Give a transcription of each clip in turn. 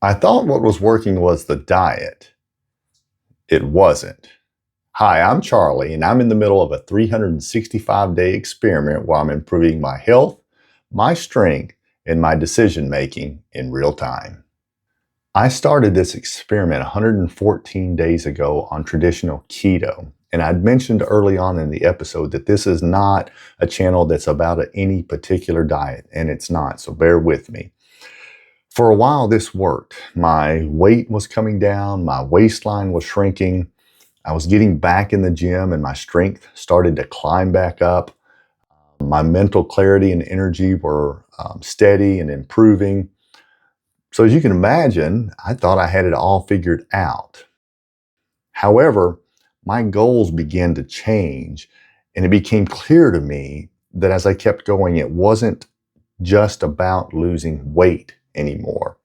I thought what was working was the diet. It wasn't. Hi, I'm Charlie, and I'm in the middle of a 365-day experiment where I'm improving my health, my strength, and my decision making in real time. I started this experiment 114 days ago on traditional keto. And I'd mentioned early on in the episode that this is not a channel that's about any particular diet, and it's not, so bear with me. For a while, this worked. My weight was coming down, my waistline was shrinking, I was getting back in the gym, and my strength started to climb back up. My mental clarity and energy were steady and improving. So as you can imagine, I thought I had it all figured out. However, my goals began to change, and it became clear to me that as I kept going, it wasn't just about losing weight anymore.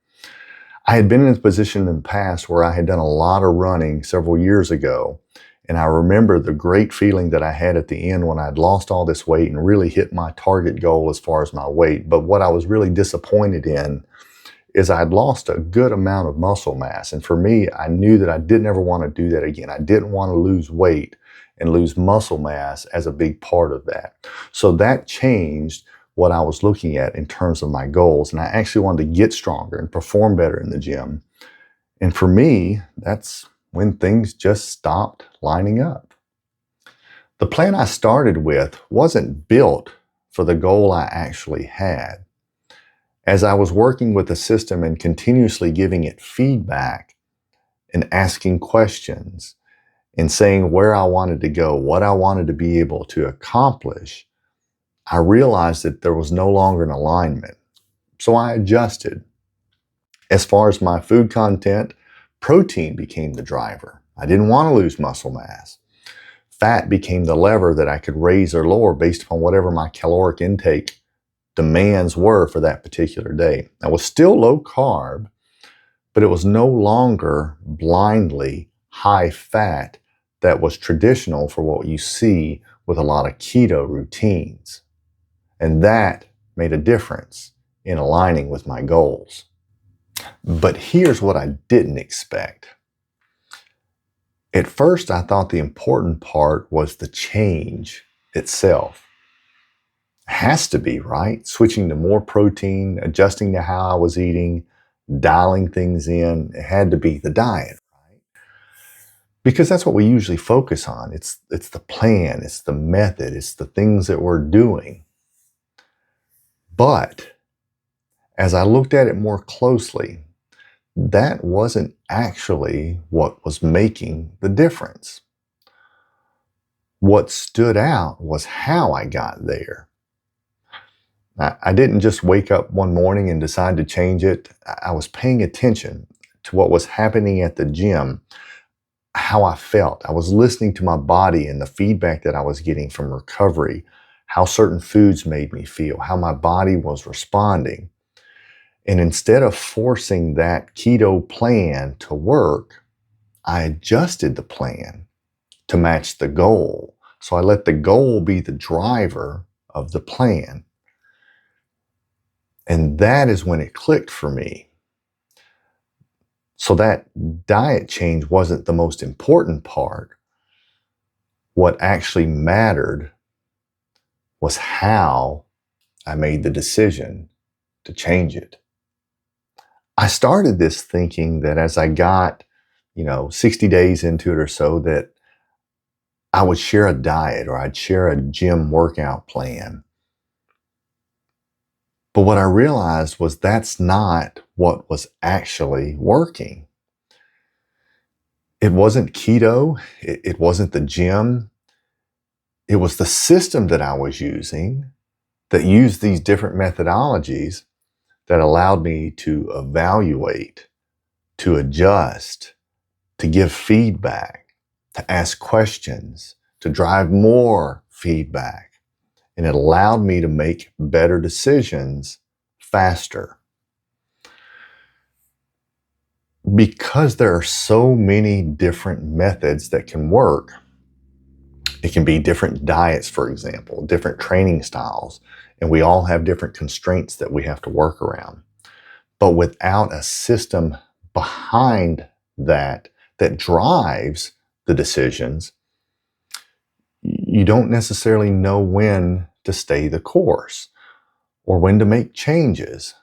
I had been in a position in the past where I had done a lot of running several years ago, and I remember the great feeling that I had at the end when I'd lost all this weight and really hit my target goal as far as my weight. But what I was really disappointed in is I'd lost a good amount of muscle mass. And for me, I knew that I didn't ever want to do that again. I didn't want to lose weight and lose muscle mass as a big part of that. So that changed what I was looking at in terms of my goals. And I actually wanted to get stronger and perform better in the gym. And for me, that's when things just stopped lining up. The plan I started with wasn't built for the goal I actually had. As I was working with the system and continuously giving it feedback and asking questions and saying where I wanted to go, what I wanted to be able to accomplish, I realized that there was no longer an alignment. So I adjusted. As far as my food content, protein became the driver. I didn't want to lose muscle mass. Fat became the lever that I could raise or lower based upon whatever my caloric intake demands were for that particular day. I was still low carb, but it was no longer blindly high fat that was traditional for what you see with a lot of keto routines. And that made a difference in aligning with my goals. But here's what I didn't expect. At first, I thought the important part was the change itself. Has to be, right? Switching to more protein, adjusting to how I was eating, dialing things in. It had to be the diet, right? Because that's what we usually focus on. It's the plan, it's the method, it's the things that we're doing. But as I looked at it more closely, that wasn't actually what was making the difference. What stood out was how I got there. I didn't just wake up one morning and decide to change it. I was paying attention to what was happening at the gym, how I felt. I was listening to my body and the feedback that I was getting from recovery, how certain foods made me feel, how my body was responding. And instead of forcing that keto plan to work, I adjusted the plan to match the goal. So I let the goal be the driver of the plan. And that is when it clicked for me. So that diet change wasn't the most important part. What actually mattered was how I made the decision to change it. I started this thinking that as I got, 60 days into it or so, that I would share a diet or I'd share a gym workout plan. But what I realized was that's not what was actually working. It wasn't keto. It wasn't the gym. It was the system that I was using that used these different methodologies that allowed me to evaluate, to adjust, to give feedback, to ask questions, to drive more feedback. And it allowed me to make better decisions faster. Because there are so many different methods that can work, it can be different diets, for example, different training styles, and we all have different constraints that we have to work around. But without a system behind that drives the decisions, you don't necessarily know when to stay the course or when to make changes.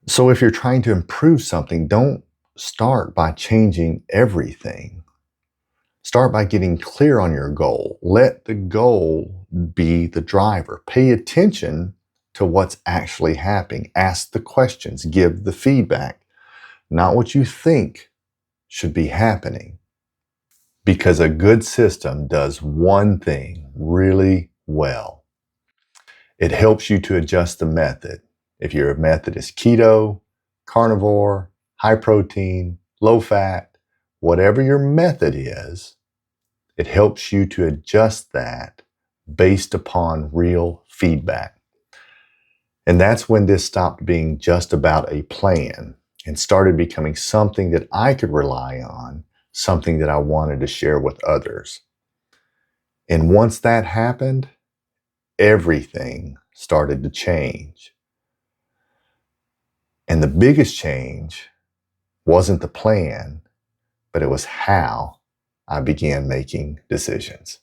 So if you're trying to improve something, don't start by changing everything. Start by getting clear on your goal. Let the goal be the driver. Pay attention to what's actually happening. Ask the questions. Give the feedback. Not what you think should be happening. Because a good system does one thing really well. It helps you to adjust the method. If your method is keto, carnivore, high protein, low fat, whatever your method is, it helps you to adjust that based upon real feedback. And that's when this stopped being just about a plan and started becoming something that I could rely on, something that I wanted to share with others. And once that happened, everything started to change. And the biggest change wasn't the plan, but it was how I began making decisions.